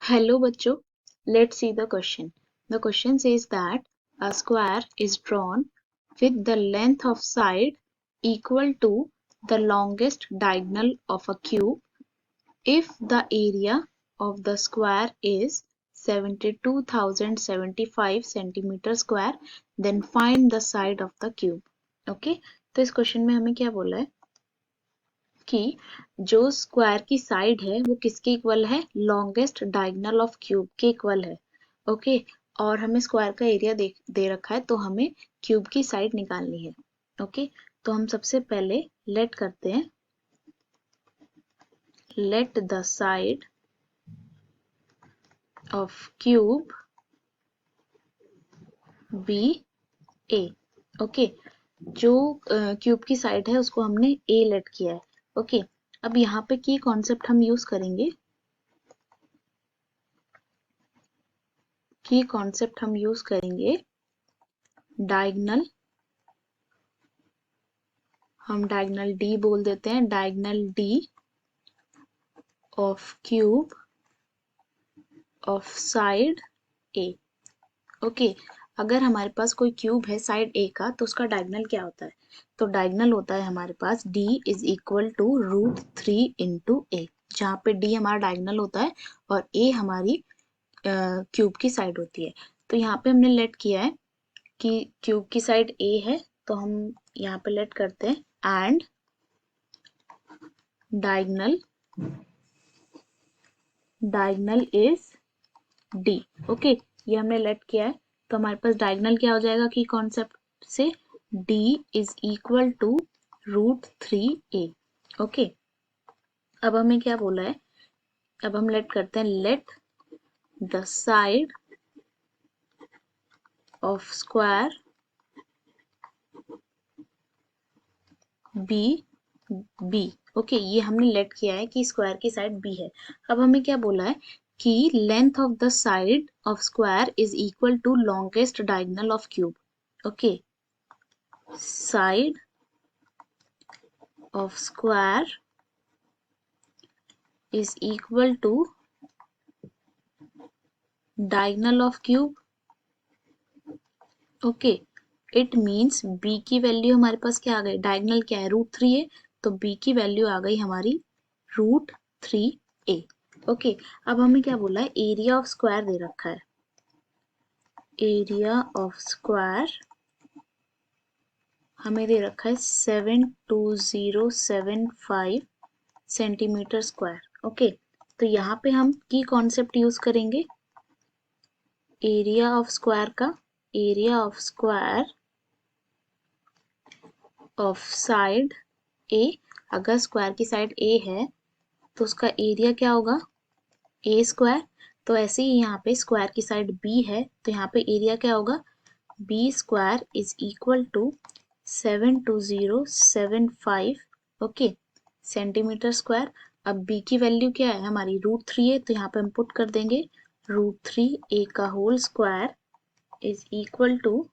Hello बच्चों, let's see the question. The question says that a square is drawn with the length of side equal to the longest diagonal of a cube if the area of the square is 72,075 centimeter square, then find the side of the cube. Okay, तो इस question में हमें क्या बोला है कि जो square की साइड है वो किसके इक्वल है, लॉन्गेस्ट डायगोनल ऑफ क्यूब के इक्वल है। ओके, और हमें स्क्वायर का एरिया दे रखा है तो हमें क्यूब की साइड निकालनी है। ओके, तो हम सबसे पहले लेट करते हैं, let the side of cube B A. Okay, जो क्यूब की साइड है उसको हमने ए लेट किया है। ओके, अब यहाँ पे की कॉन्सेप्ट हम यूज करेंगे, की कॉन्सेप्ट हम यूज करेंगे डायगोनल, हम डायगोनल डी बोल देते हैं, diagonal D of cube of side A. Okay, अगर हमारे पास कोई क्यूब है साइड ए का तो उसका डायगोनल क्या होता है, तो डायगोनल होता है हमारे पास d is equal to √3 into a, जहाँ पे d हमारा डायगोनल होता है और a हमारी क्यूब की साइड होती है। तो यहाँ पे हमने लेट किया है कि क्यूब की साइड a है, तो हम यहाँ पे लेट करते हैं and diagonal is d। Okay, ये हमने लेट किया है, तो हमारे पास डायगोनल क्या हो जाएगा कि कॉन्सेप्ट से d is equal to √3a। Okay, अब हमें क्या बोला है, अब हम लेट करते हैं, let the side of square B. Okay, ये हमने लेट किया है कि स्क्वायर की साइड b है। अब हमें क्या बोला है कि length of the side of square is equal to longest diagonal of cube. Okay, side of square is equal to diagonal of cube। ओके, इट मीन्स b की वैल्यू हमारे पास क्या आ गई, डायगोनल क्या है, √3 है, तो b की वैल्यू आ गई हमारी √3a। ओके, अब हमें क्या बोला है, एरिया ऑफ स्क्वायर दे रखा है, एरिया ऑफ स्क्वायर हमें दे रखा है 72075 सेंटीमीटर स्क्वायर। ओके, तो यहाँ पे हम की कॉन्सेप्ट यूज करेंगे, एरिया ऑफ स्क्वायर का, area of square of side a. अगर स्क्वायर की साइड ए है तो उसका एरिया क्या होगा, ए स्क्वायर। तो ऐसे ही यहाँ पे स्क्वायर की साइड बी है तो यहाँ पे एरिया क्या होगा, B square is equal to 72075 okay centimetre square. अब बी की वैल्यू क्या है हमारी, √3 है, तो यहाँ पे हम पुट कर देंगे √3a का whole square is equal to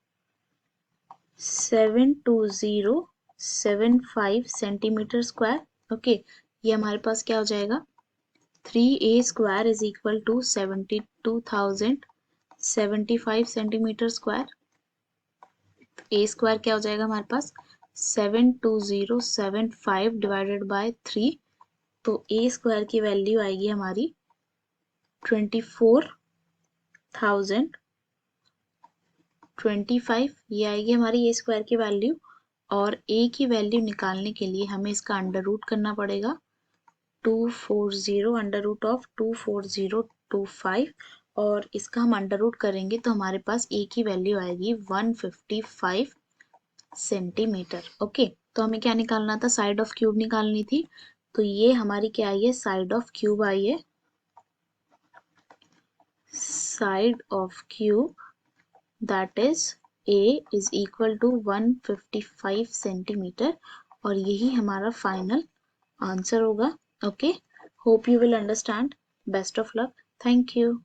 72075 centimetre square. Okay, ये हमारे पास क्या हो जाएगा, 3a square is equal to 72,075 centimetre square. A square क्या हो जाएगा हमारे पास, 72075 डिवाइडेड बाय 3, तो ए स्क्वायर की वैल्यू आएगी हमारी 24,025, ये आएगी हमारी ए स्क्वायर की वैल्यू। और ए की वैल्यू निकालने के लिए हमें इसका अंडर रूट करना पड़ेगा, 240 अंडर रूट ऑफ 24025, और इसका हम अंडर रूट करेंगे तो हमारे पास ए की वैल्यू आएगी 155 सेंटीमीटर। ओके, तो हमें क्या निकालना था, साइड ऑफ क्यूब निकालनी थी, तो ये हमारी क्या आई है, साइड ऑफ क्यूब आई है, side of cube that is a is equal to 155 centimetre, और यही हमारा फाइनल आंसर होगा। Okay, hope you will understand, best of luck, thank you.